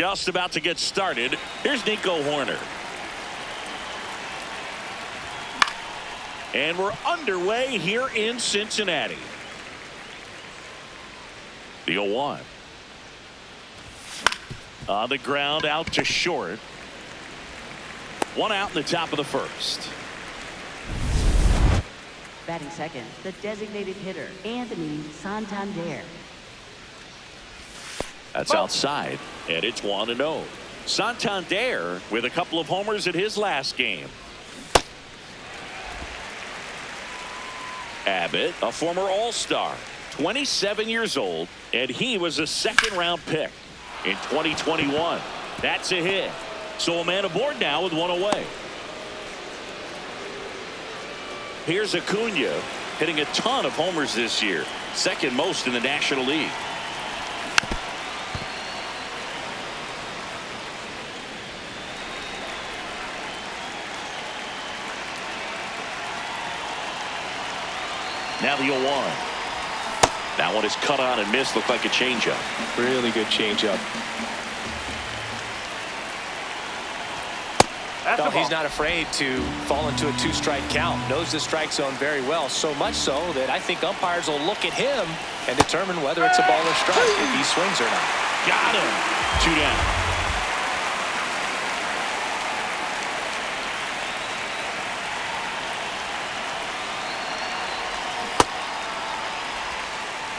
just about to get started. Here's Nico Horner. And we're underway here in Cincinnati. The 0-1. On the ground, out to short. One out in the top of the first. Batting second, the designated hitter, Anthony Santander. That's outside, and it's 1-0. Santander with a couple of homers at his last game. Abbott, a former All-Star, 27 years old, and he was a second-round pick in 2021. That's a hit. So a man aboard now with one away. Here's Acuna, hitting a ton of homers this year, second most in the National League. Now the 0-1. That one is cut on and missed. Looked like a changeup. Really good changeup. No, he's not afraid to fall into a two-strike count. Knows the strike zone very well. So much so that I think umpires will look at him and determine whether it's a ball or strike if he swings or not. Got him. 2 down.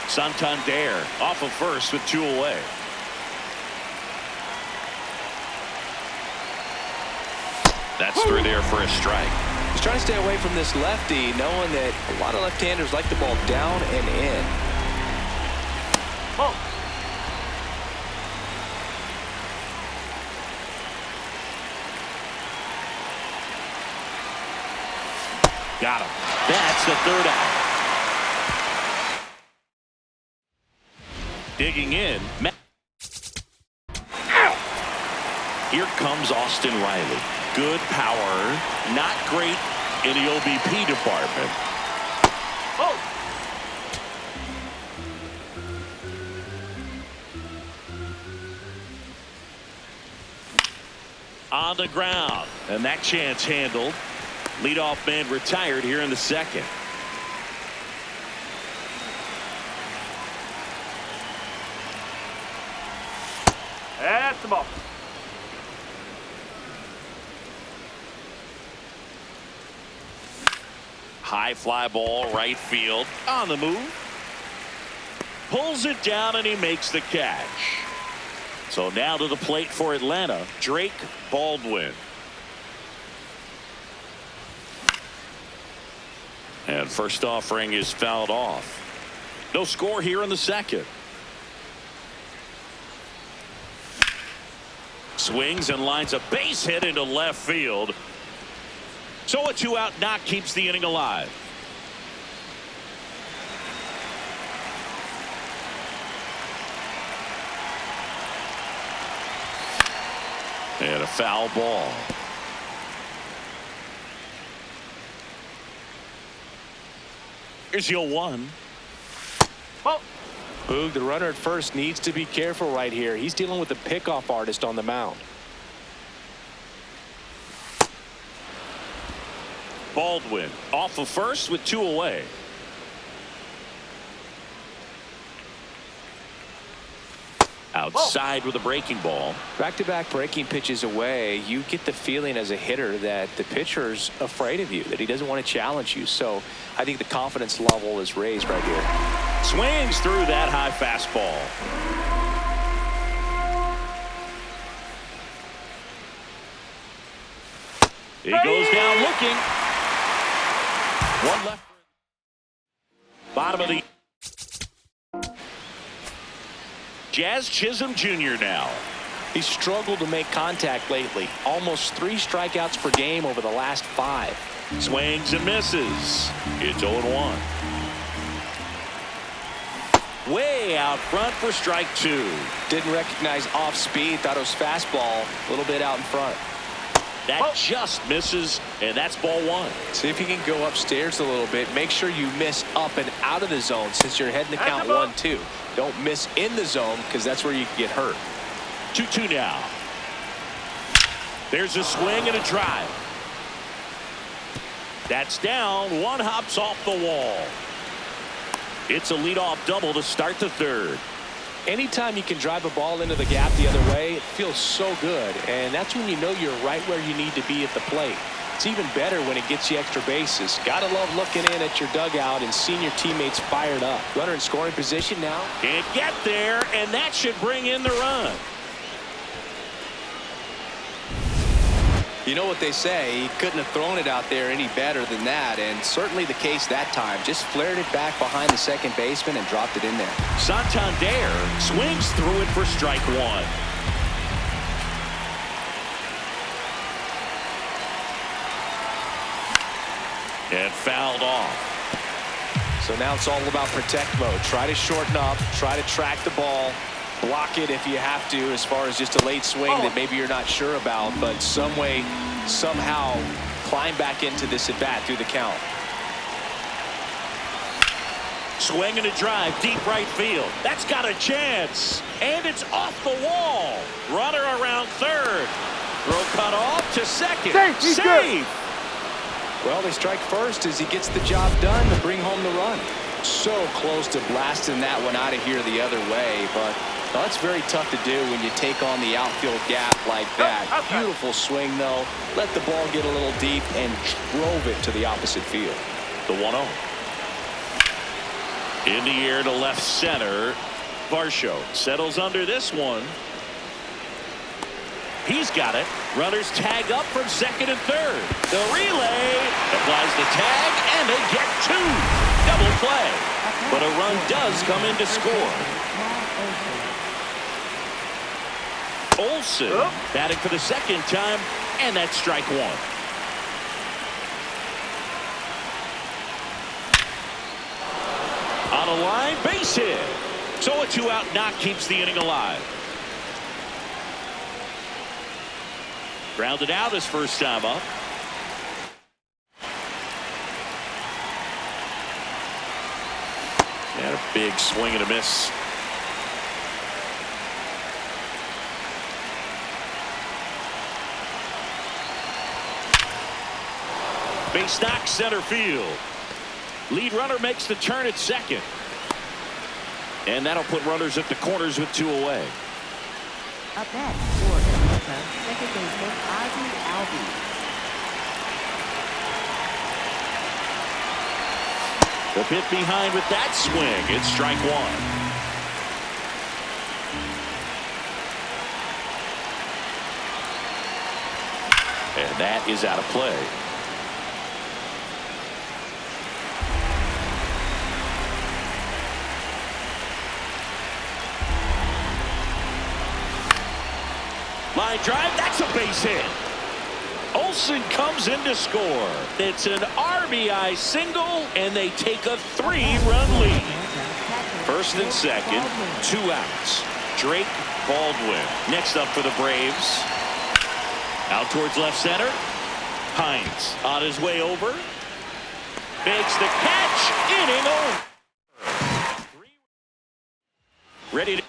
Santander off of first with 2 away. That's through there for a strike. He's trying to stay away from this lefty, knowing that a lot of left-handers like the ball down and in. Oh. Got him. That's the 3rd out. Digging in. Here comes Austin Riley. Good power. Not great in the OBP department. Oh. On the ground. And that chance handled. Leadoff man retired here in the second. That's the ball. High fly ball, right field. On the move. Pulls it down and he makes the catch. So now to the plate for Atlanta, Drake Baldwin. And first offering is fouled off. No score here in the second. Swings and lines a base hit into left field. So a 2-out knock keeps the inning alive. And a foul ball. Here's the 0-1. Oh. Boog, the runner at first, needs to be careful right here. He's dealing with a pickoff artist on the mound. Baldwin off of first with 2 away. Outside with a breaking ball. Back-to-back breaking pitches away, you get the feeling as a hitter that the pitcher's afraid of you, that he doesn't want to challenge you. So I think the confidence level is raised right here. Swings through that high fastball. He goes down looking. One left. Bottom of the. Jazz Chisholm Jr. now. He's struggled to make contact lately. Almost 3 strikeouts per game over the last 5. Swings and misses. It's 0-1. Way out front for strike 2. Didn't recognize off speed. Thought it was fastball. A little bit out in front. That just misses, and that's ball 1. See if you can go upstairs a little bit. Make sure you miss up and out of the zone since you're heading to count 1-2. Don't miss in the zone because that's where you can get hurt. 2-2 now. There's a swing and a drive. That's down. One hops off the wall. It's a leadoff double to start the third. Anytime you can drive a ball into the gap the other way, it feels so good. And that's when you know you're right where you need to be at the plate. It's even better when it gets you extra bases. Gotta love looking in at your dugout and seeing your teammates fired up. Runner in scoring position now. Can't get there, and that should bring in the run. You know what they say, he couldn't have thrown it out there any better than that, and certainly the case that time. Just flared it back behind the second baseman and dropped it in there. Santander swings through it for strike one. And fouled off. So now it's all about protect mode. Try to shorten up, try to track the ball, block it if you have to, as far as just a late swing that maybe you're not sure about, but some way, somehow climb back into this at bat through the count. Swing and a drive, deep right field. That's got a chance, and it's off the wall. Runner around third. Throw cut off to second. Save. Well, they strike first as he gets the job done to bring home the run. So close to blasting that one out of here the other way, but that's very tough to do when you take on the outfield gap like that. Beautiful swing, though. Let the ball get a little deep and drove it to the opposite field. The 1-0. In the air to left center. Varsho settles under this one. He's got it. Runners tag up from second and third. The relay applies the tag, and they get two. Double play. But a run does come in to score. Olsen batting for the second time, and that's strike one. On a line, base hit. So a two-out knock keeps the inning alive. Grounded out his first time up. And a big swing and a miss. Base knock center field. Lead runner makes the turn at second. And that'll put runners at the corners with two away. Up next for Atlanta, second baseman Ozzie Albies. The pit behind with that swing. It's strike one. And that is out of play. Line drive, that's a base hit. Olsen comes in to score. It's an RBI single, and they take a 3-run lead. First and second, two outs. Drake, Baldwin. Next up for the Braves. Out towards left center. Hines on his way over. Makes the catch. Inning over. Ready to.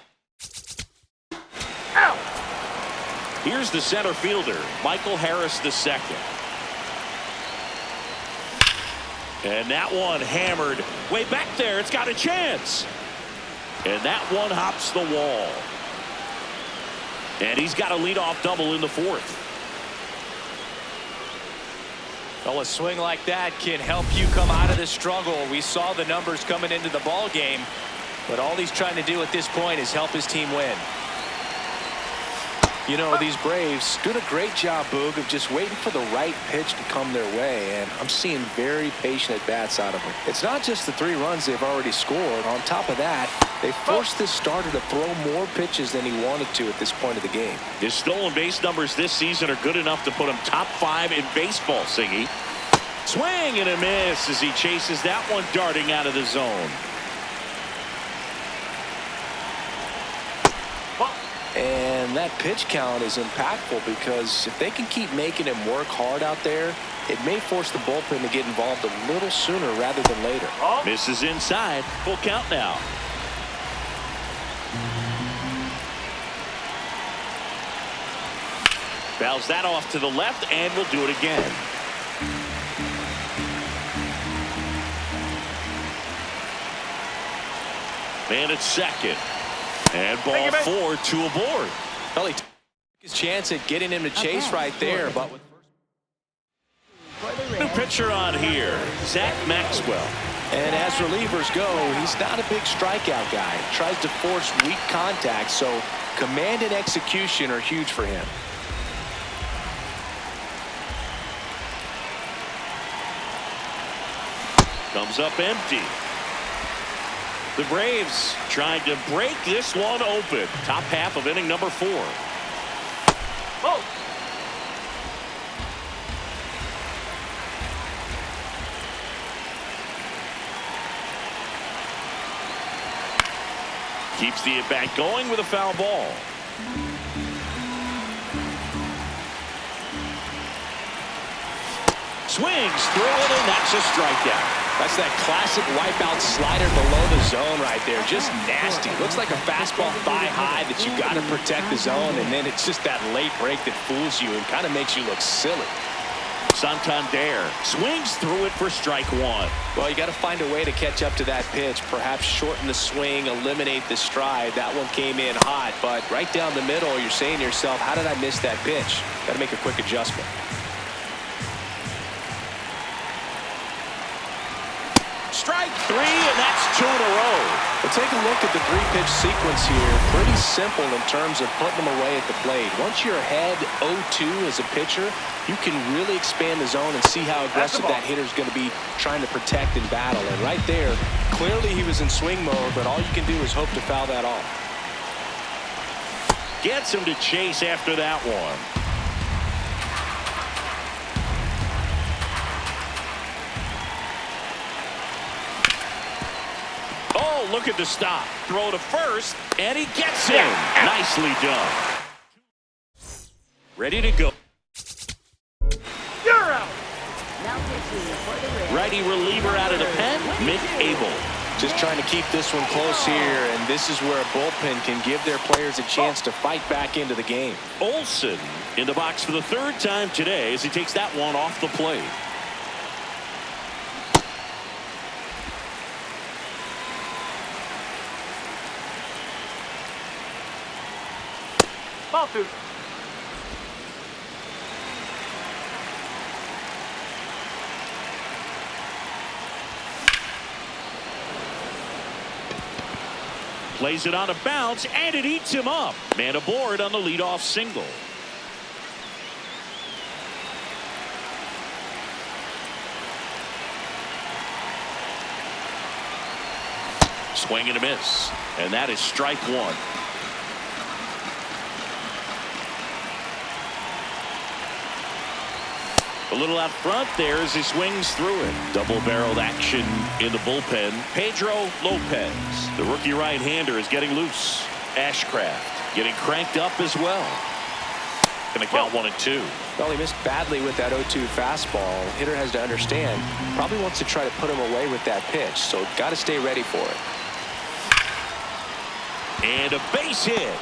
Here's the center fielder, Michael Harris II. And that one hammered way back there. It's got a chance. And that one hops the wall. And he's got a leadoff double in the fourth. Well, a swing like that can help you come out of this struggle. We saw the numbers coming into the ball game, but all he's trying to do at this point is help his team win. You know, these Braves doing a great job, Boog, of just waiting for the right pitch to come their way, and I'm seeing very patient at-bats out of them. It's not just the 3 runs they've already scored. On top of that, they forced this starter to throw more pitches than he wanted to at this point of the game. His stolen base numbers this season are good enough to put him top 5 in baseball, Siggy. Swing and a miss as he chases that one darting out of the zone. And that pitch count is impactful because if they can keep making him work hard out there, it may force the bullpen to get involved a little sooner rather than later. Misses inside. Full count now. Fouls that off to the left and will do it again. Man at second. And ball 4, 2 aboard. Well, he took his chance at getting him to chase right there, but with New pitcher on here, Zach Maxwell. and as relievers go, he's not a big strikeout guy. Tries to force weak contact, so command and execution are huge for him. Comes up empty. The Braves trying to break this one open. Top half of inning number 4. Oh. Keeps the at-bat going with a foul ball. Swings through it, and that's a strikeout. That's that classic wipeout slider below the zone right there. Just nasty. Looks like a fastball thigh high that you got to protect the zone, and then it's just that late break that fools you and kind of makes you look silly. Santander swings through it for strike 1. Well, you got to find a way to catch up to that pitch. Perhaps shorten the swing, eliminate the stride. That one came in hot, but right down the middle, you're saying to yourself, how did I miss that pitch? Got to make a quick adjustment. Strike 3, and that's 2 in a row. Well, take a look at the 3-pitch sequence here. Pretty simple in terms of putting them away at the plate. Once you're ahead 0-2 as a pitcher, you can really expand the zone and see how aggressive that hitter's going to be trying to protect and battle. And right there, clearly he was in swing mode, but all you can do is hope to foul that off. Gets him to chase after that one. Oh, look at the stop. Throw to first, and he gets him. Nicely done. Ready to go. You're out. Now pitching for the Reds. Righty reliever out of the pen, Mick Abel. Just trying to keep this one close here, and this is where a bullpen can give their players a chance to fight back into the game. Olsen in the box for the 3rd time today as he takes that one off the plate. Ball 2. Plays it on a bounce, and it eats him up. Man aboard on the leadoff single. Swing and a miss, and that is strike 1. A little out front there as he swings through it. Double-barreled action in the bullpen. Pedro Lopez, the rookie right-hander, is getting loose. Ashcraft getting cranked up as well. Going to count 1 and 2. Well, he missed badly with that 0-2 fastball. Hitter has to understand, probably wants to try to put him away with that pitch, so got to stay ready for it. And a base hit.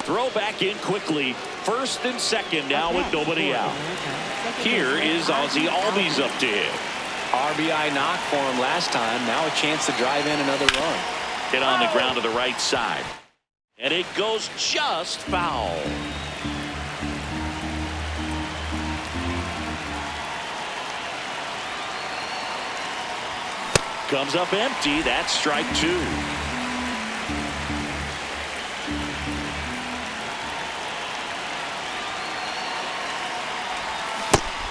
Throw back in quickly. 1st and 2nd now with nobody out. Here is Ozzie Albies up to hit. RBI knock for him last time. Now a chance to drive in another run. Hit on the ground to the right side. And it goes just foul. Comes up empty. That's strike 2.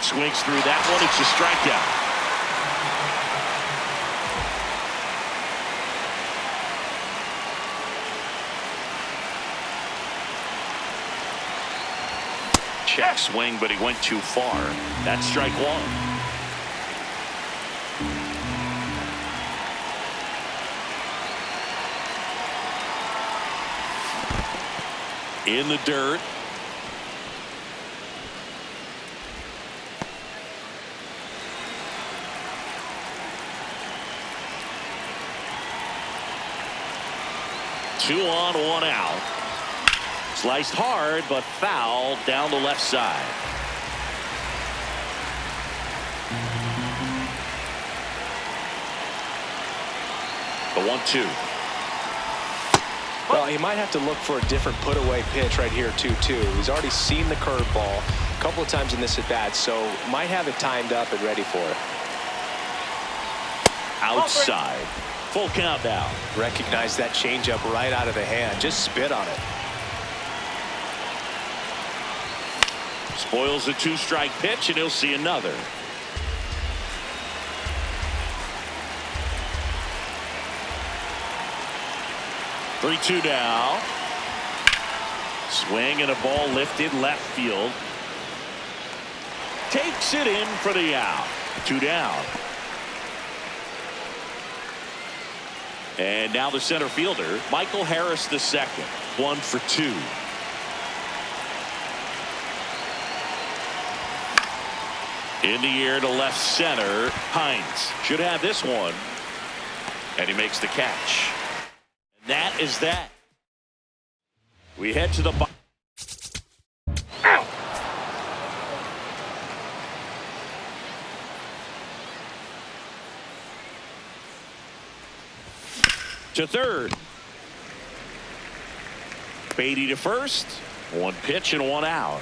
Swings through that one. It's a strikeout. Check swing, but he went too far. That's strike 1. In the dirt. 2 on, 1 out. Sliced hard, but foul down the left side. The 1-2. Well, he might have to look for a different put-away pitch right here, 2-2. He's already seen the curveball a couple of times in this at-bat, so might have it timed up and ready for it. Outside. Full count now. Recognize that changeup right out of the hand. Just spit on it. Spoils a 2-strike pitch, and he'll see another. Three-two now. Swing and a ball lifted left field. Takes it in for the out. 2 down. And now the center fielder, Michael Harris II. 1 for 2. In the air to left center. Hines should have this one. And he makes the catch. And that is that. We head to the bottom. To third. Beatty to first. 1 pitch and 1 out.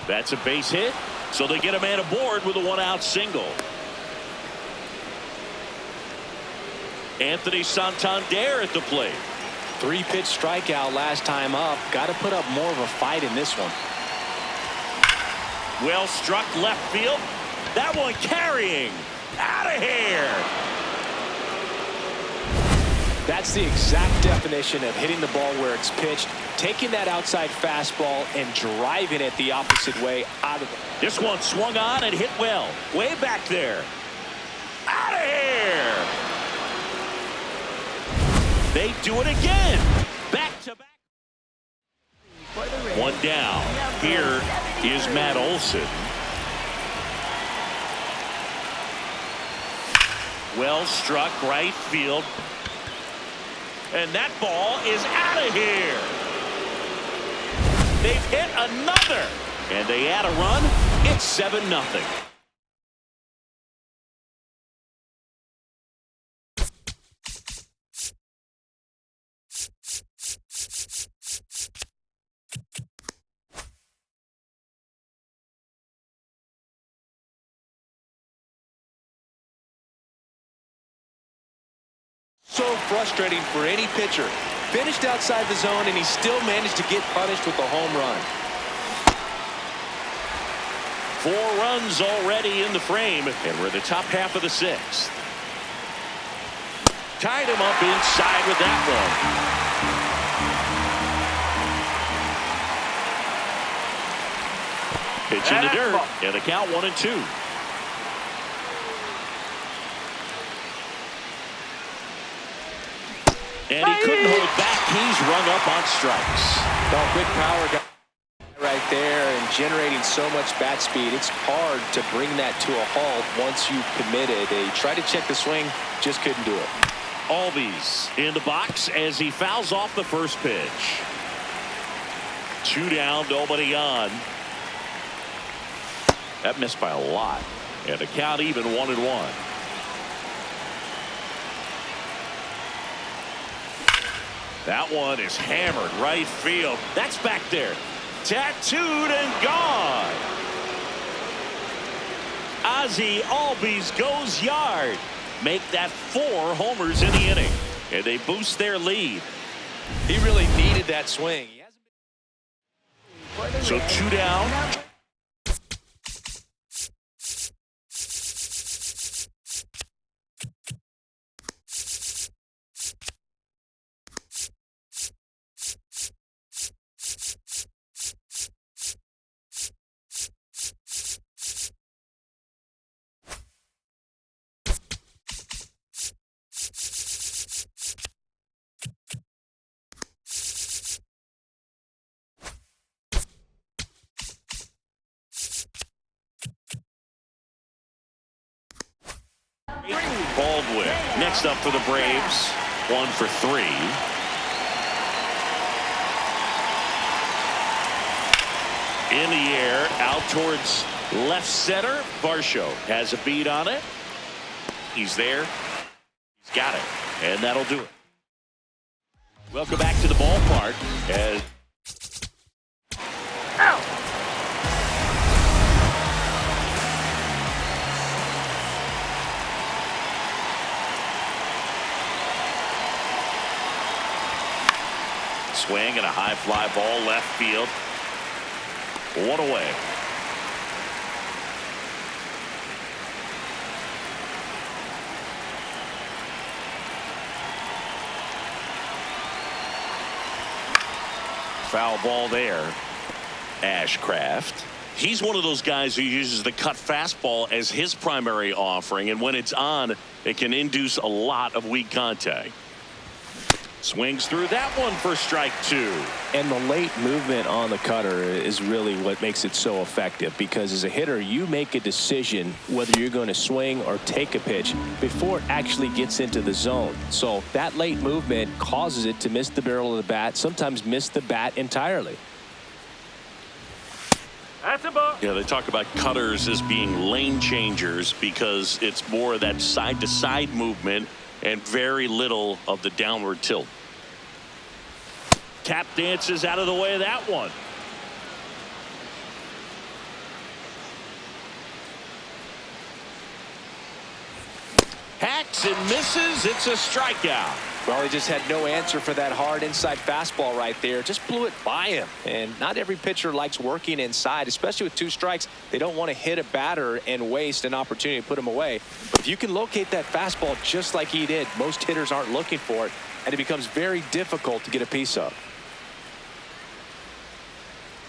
That's a base hit, so they get a man aboard with a 1-out single. Anthony Santander at the plate. 3-pitch strikeout last time up. Got to put up more of a fight in this one. Well struck left field. That one carrying. Out of here. That's the exact definition of hitting the ball where it's pitched, taking that outside fastball and driving it the opposite way out of it. This one swung on and hit well. Way back there. Out of here. They do it again. Back to back. 1 down. Here is Matt Olson. Well struck right field. And that ball is out of here. They've hit another. And they add a run. It's 7-0. So frustrating for any pitcher. Finished outside the zone, and he still managed to get punished with a home run. 4 runs already in the frame, and we're in the top half of the 6th. Tied him up inside with that one. Pitch in the dirt, and the count 1-2. And he couldn't hold back. He's rung up on strikes. Well, big power guy right there and generating so much bat speed. It's hard to bring that to a halt once you've committed. They tried to check the swing, just couldn't do it. Albies in the box as he fouls off the first pitch. 2 down, nobody on. That missed by a lot. And the count even 1-1. That one is hammered right field. That's back there. Tattooed and gone. Ozzie Albies goes yard. Make that 4 homers in the inning. And they boost their lead. He really needed that swing. So 2 down. Baldwin. Next up for the Braves, 1 for 3. In the air, out towards left center. Varsho has a beat on it. He's there. He's got it. And that'll do it. Welcome back to the ballpark. As swing and a high fly ball left field. 1 away. Foul ball there. Ashcraft. He's one of those guys who uses the cut fastball as his primary offering, and when it's on, it can induce a lot of weak contact. Swings through that one for strike 2. And the late movement on the cutter is really what makes it so effective, because as a hitter, you make a decision whether you're going to swing or take a pitch before it actually gets into the zone. So that late movement causes it to miss the barrel of the bat, sometimes miss the bat entirely. That's a ball. Yeah, they talk about cutters as being lane changers because it's more of that side-to-side movement and very little of the downward tilt. Tap dances out of the way of that one. Hacks and misses. It's a strikeout. Well, he just had no answer for that hard inside fastball right there. Just blew it by him. And not every pitcher likes working inside, especially with 2 strikes. They don't want to hit a batter and waste an opportunity to put him away. But if you can locate that fastball just like he did, most hitters aren't looking for it, and it becomes very difficult to get a piece of.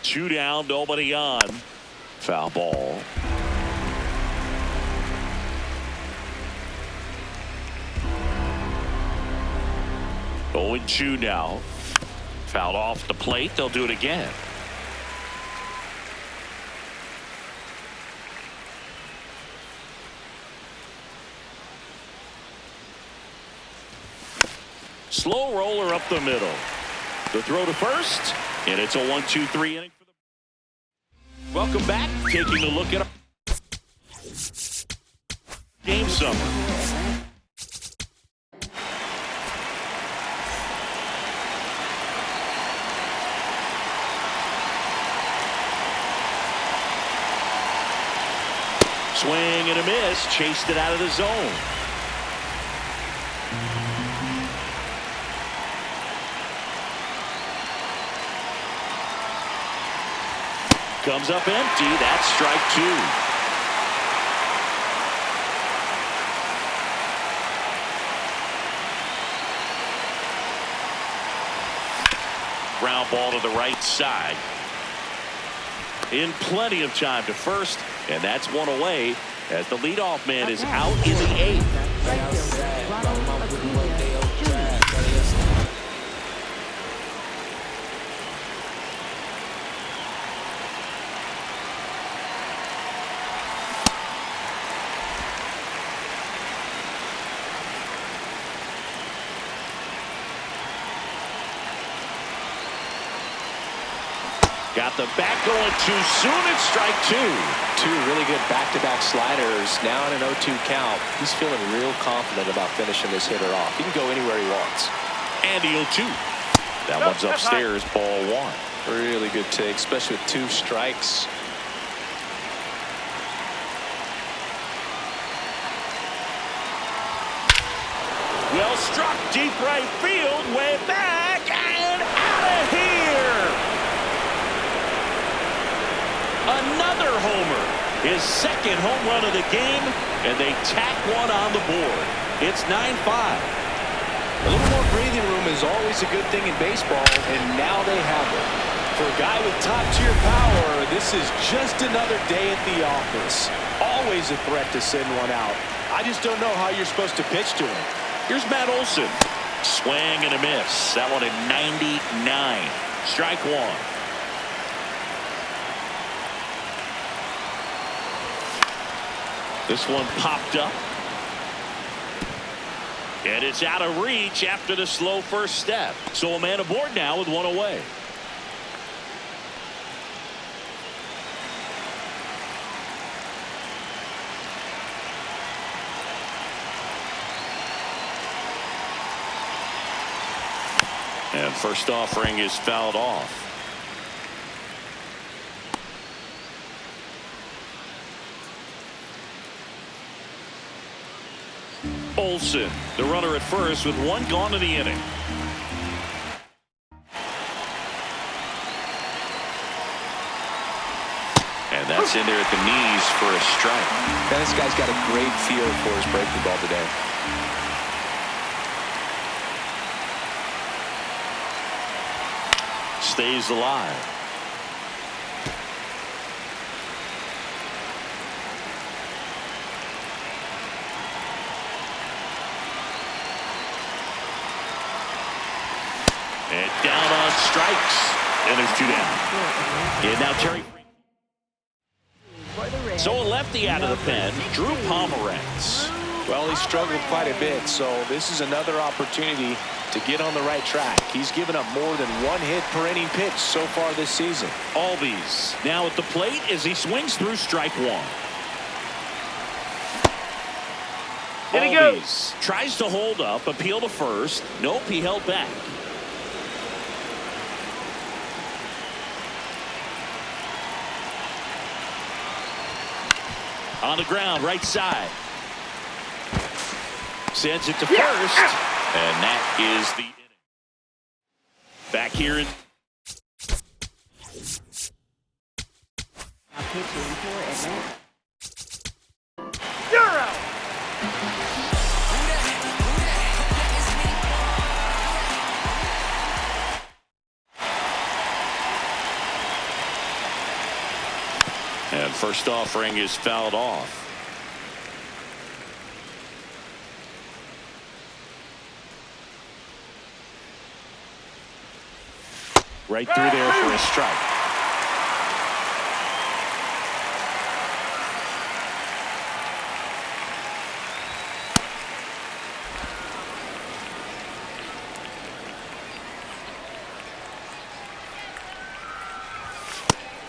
2 down, nobody on. Foul ball. Oh, and 2 now. Fouled off the plate. They'll do it again. Slow roller up the middle. The throw to first, and it's a 1-2-3 inning for the. Welcome back. Taking a look at a game summer. Swing and a miss, chased it out of the zone. Comes up empty. That's strike 2. Ground ball to the right side. In plenty of time to first, and that's 1 away as the leadoff man is out in the 8th. Got the bat going too soon. It's strike 2. 2 really good back-to-back sliders. Now in an 0-2 count. He's feeling real confident about finishing this hitter off. He can go anywhere he wants. And the 0-2. That one's upstairs. Ball 1. Really good take, especially with 2 strikes. Well struck, deep right field, way back and out of here. Another homer, his 2nd home run of the game, and they tack 1 on the board. It's 9-5. A little more breathing room is always a good thing in baseball, and now they have it. For a guy with top-tier power, this is just another day at the office. Always a threat to send one out. I just don't know how you're supposed to pitch to him. Here's Matt Olson. Swing and a miss. That one at 99. Strike 1. This one popped up. And it's out of reach after the slow first step. So a man aboard now with one away. And first offering is fouled off. Olsen, the runner at first with one gone in the inning. And that's in there at the knees for a strike. Man, this guy's got a great feel for his breaking ball today. Stays alive. And down on strikes. And there's two down. And now Terry. So a lefty out of the pen, Drew Pomerantz. Well, he struggled quite a bit, so this is another opportunity to get on the right track. He's given up more than one hit per inning pitch so far this season. Albies now at the plate as he swings through strike one. Here he goes. Albies tries to hold up, appeal to first. Nope, he held back. On the ground, right side. Sends it to first. And that is the inning. Back here in. Now pitching for Atlanta. You're out. And first offering is fouled off. Right through there for a strike.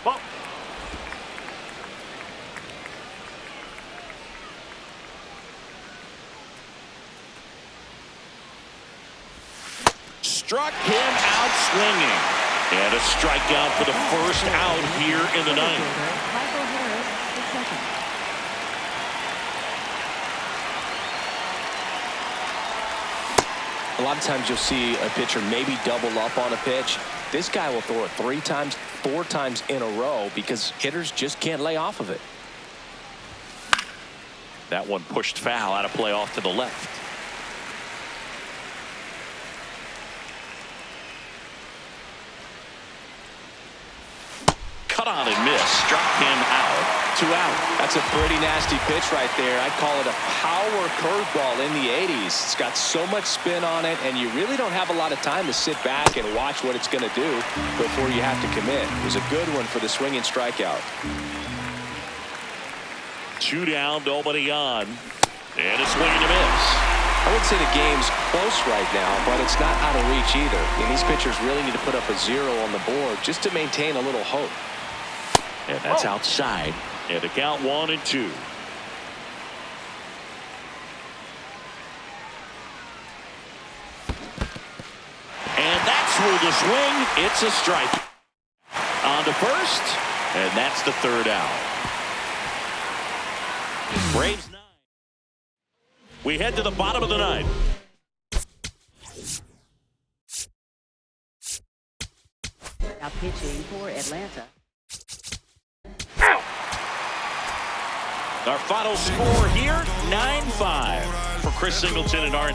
Ball. Struck him out swinging. And a strikeout for the first out here in the ninth. Michael Harris, the second. A lot of times you'll see a pitcher maybe double up on a pitch. This guy will throw it 3 times, 4 times in a row because hitters just can't lay off of it. That one pushed foul out of play off to the left. Cut on and miss. Struck him out. 2 out. That's a pretty nasty pitch right there. I'd call it a power curveball in the 80s. It's got so much spin on it, and you really don't have a lot of time to sit back and watch what it's going to do before you have to commit. It was a good one for the swinging strikeout. 2 down, nobody on. And a swing and a miss. I would say the game's close right now, but it's not out of reach either. And these pitchers really need to put up a 0 on the board just to maintain a little hope. And that's outside. And a count 1-2. And that's through the swing. It's a strike. On to first. And that's the 3rd out. Braves 9. We head to the bottom of the 9th. Now pitching for Atlanta. Our final score here, 9-5 for Chris Singleton and our